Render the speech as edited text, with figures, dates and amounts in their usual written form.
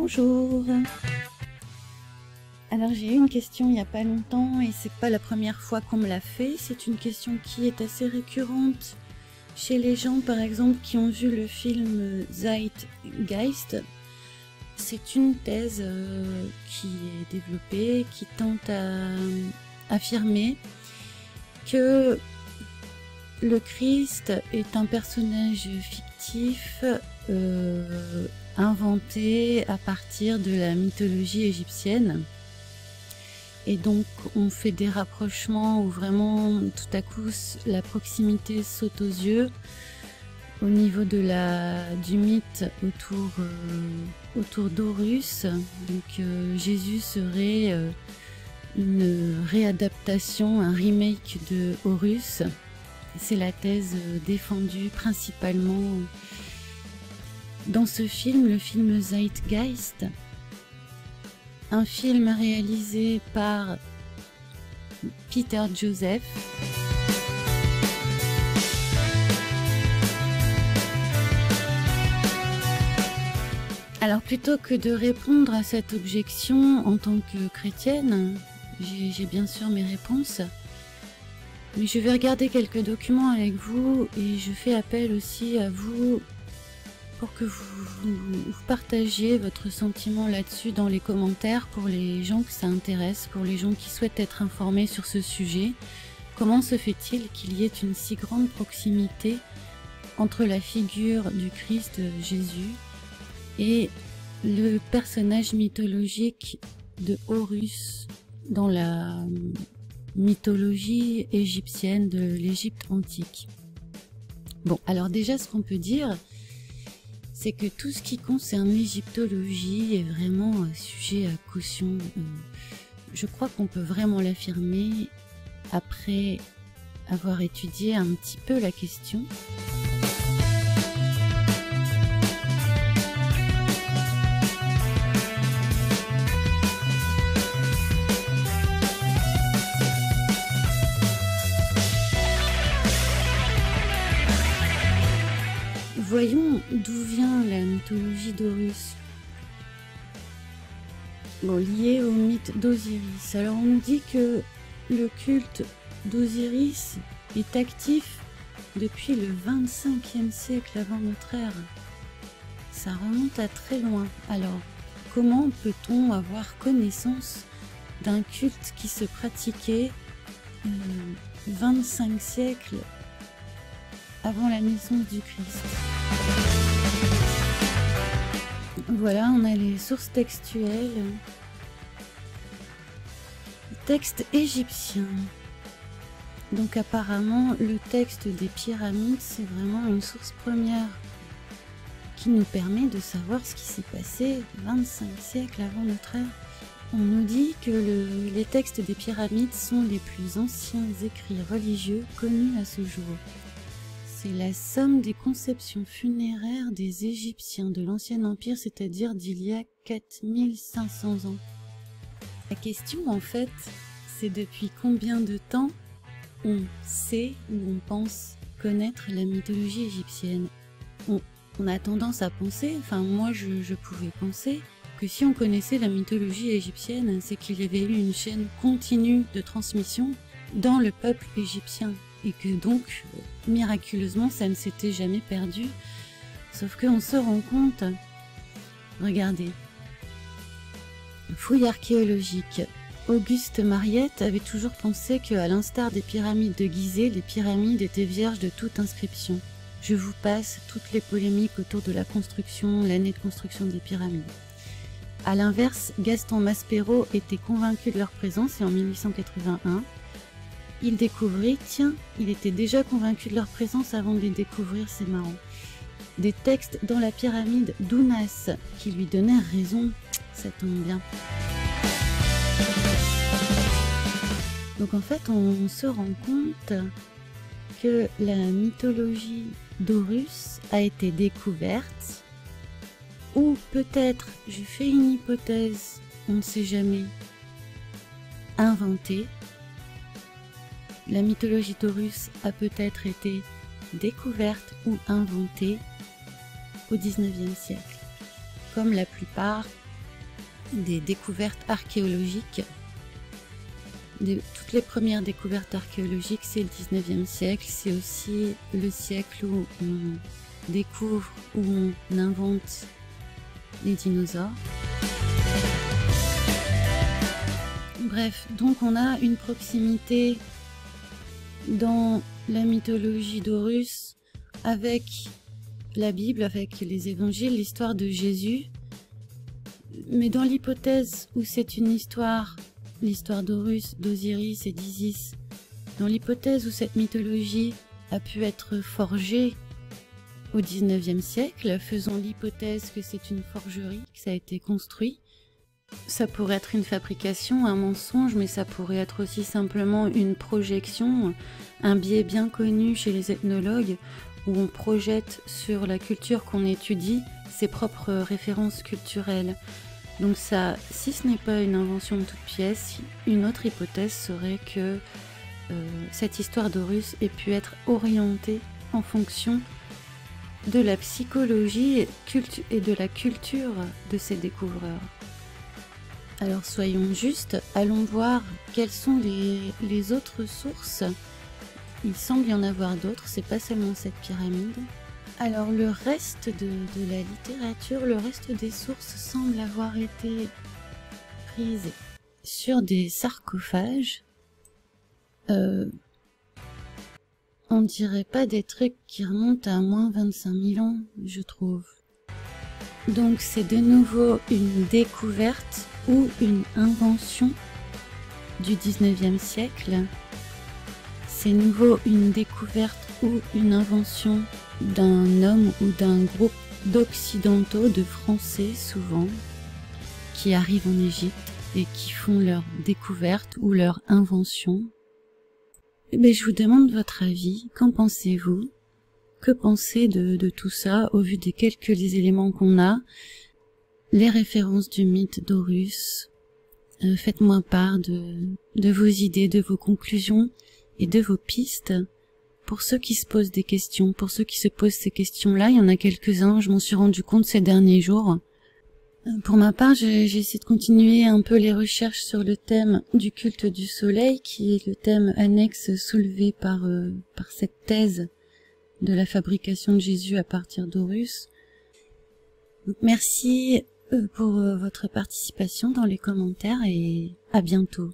Bonjour. Alors j'ai eu une question il n'y a pas longtemps et c'est pas la première fois qu'on me l'a fait. C'est une question qui est assez récurrente chez les gens, par exemple, qui ont vu le film Zeitgeist. C'est une thèse qui est développée, qui tente à affirmer que le Christ est un personnage fictif inventé à partir de la mythologie égyptienne. Et donc on fait des rapprochements où vraiment tout à coup la proximité saute aux yeux au niveau de du mythe autour d'Horus. Donc Jésus serait une réadaptation, un remake de Horus. C'est la thèse défendue principalement dans ce film, le film Zeitgeist. Un film réalisé par Peter Joseph. Alors plutôt que de répondre à cette objection en tant que chrétienne, j'ai bien sûr mes réponses, mais je vais regarder quelques documents avec vous et je fais appel aussi à vous pour que vous partagiez votre sentiment là-dessus dans les commentaires pour les gens que ça intéresse, pour les gens qui souhaitent être informés sur ce sujet. Comment se fait-il qu'il y ait une si grande proximité entre la figure du Christ Jésus et le personnage mythologique de Horus dans la mythologie égyptienne de l'Égypte antique? Bon, alors déjà ce qu'on peut dire, c'est que tout ce qui concerne l'égyptologie est vraiment sujet à caution. Je crois qu'on peut vraiment l'affirmer après avoir étudié un petit peu la question. Voyons d'où vient la mythologie d'Horus. Bon, liée au mythe d'Osiris. Alors on nous dit que le culte d'Osiris est actif depuis le 25e siècle avant notre ère. Ça remonte à très loin. Alors, comment peut-on avoir connaissance d'un culte qui se pratiquait 25 siècles avant la naissance du Christ? Voilà, on a les sources textuelles. Texte égyptien. Donc apparemment, le texte des pyramides, c'est vraiment une source première qui nous permet de savoir ce qui s'est passé 25 siècles avant notre ère. On nous dit que les textes des pyramides sont les plus anciens écrits religieux connus à ce jour. C'est la somme des conceptions funéraires des Égyptiens de l'Ancien Empire, c'est-à-dire d'il y a 4500 ans. La question, en fait, c'est depuis combien de temps on sait ou on pense connaître la mythologie égyptienne. On a tendance à penser, enfin moi je pouvais penser, que si on connaissait la mythologie égyptienne, c'est qu'il y avait eu une chaîne continue de transmission dans le peuple égyptien. Et que donc, miraculeusement, ça ne s'était jamais perdu. Sauf qu'on se rend compte, regardez, fouille archéologique. Auguste Mariette avait toujours pensé qu'à l'instar des pyramides de Gizeh, les pyramides étaient vierges de toute inscription. Je vous passe toutes les polémiques autour de la construction, l'année de construction des pyramides. A l'inverse, Gaston Maspero était convaincu de leur présence et en 1881, il découvrit, tiens, il était déjà convaincu de leur présence avant de les découvrir, c'est marrant. Des textes dans la pyramide d'Ounas qui lui donnaient raison, ça tombe bien. Donc en fait, on se rend compte que la mythologie d'Horus a été découverte, ou peut-être, je fais une hypothèse, on ne sait jamais, inventée. La mythologie d'Horus a peut-être été découverte ou inventée au XIXe siècle, comme la plupart des découvertes archéologiques. Toutes les premières découvertes archéologiques, c'est le 19e siècle. C'est aussi le siècle où on découvre, où on invente les dinosaures. Bref, donc on a une proximité dans la mythologie d'Horus avec la Bible, avec les évangiles, l'histoire de Jésus. Mais dans l'hypothèse où c'est une histoire, l'histoire d'Horus, d'Osiris et d'Isis, dans l'hypothèse où cette mythologie a pu être forgée au 19e siècle, faisons l'hypothèse que c'est une forgerie, que ça a été construit. Ça pourrait être une fabrication, un mensonge, mais ça pourrait être aussi simplement une projection, un biais bien connu chez les ethnologues, où on projette sur la culture qu'on étudie ses propres références culturelles. Donc ça, si ce n'est pas une invention de toute pièce, une autre hypothèse serait que cette histoire d'Horus ait pu être orientée en fonction de la psychologie et de la culture de ces découvreurs. Alors soyons justes, allons voir quelles sont les autres sources. Il semble y en avoir d'autres, c'est pas seulement cette pyramide. Alors le reste de la littérature, le reste des sources semble avoir été prises sur des sarcophages. On dirait pas des trucs qui remontent à moins 25 000 ans, je trouve. Donc c'est de nouveau une découverte ou une invention du 19e siècle. C'est nouveau une découverte ou une invention d'un homme ou d'un groupe d'occidentaux, de Français souvent, qui arrivent en Égypte et qui font leur découverte ou leur invention. Mais je vous demande votre avis, qu'en pensez-vous? Que pensez de tout ça au vu des quelques éléments qu'on a? Les références du mythe d'Horus. Faites-moi part de vos idées, de vos conclusions et de vos pistes. Pour ceux qui se posent des questions, pour ceux qui se posent ces questions-là, il y en a quelques-uns, je m'en suis rendu compte ces derniers jours. Pour ma part, j'ai essayé de continuer un peu les recherches sur le thème du culte du soleil, qui est le thème annexe soulevé par cette thèse de la fabrication de Jésus à partir d'Horus. Merci pour votre participation dans les commentaires et à bientôt.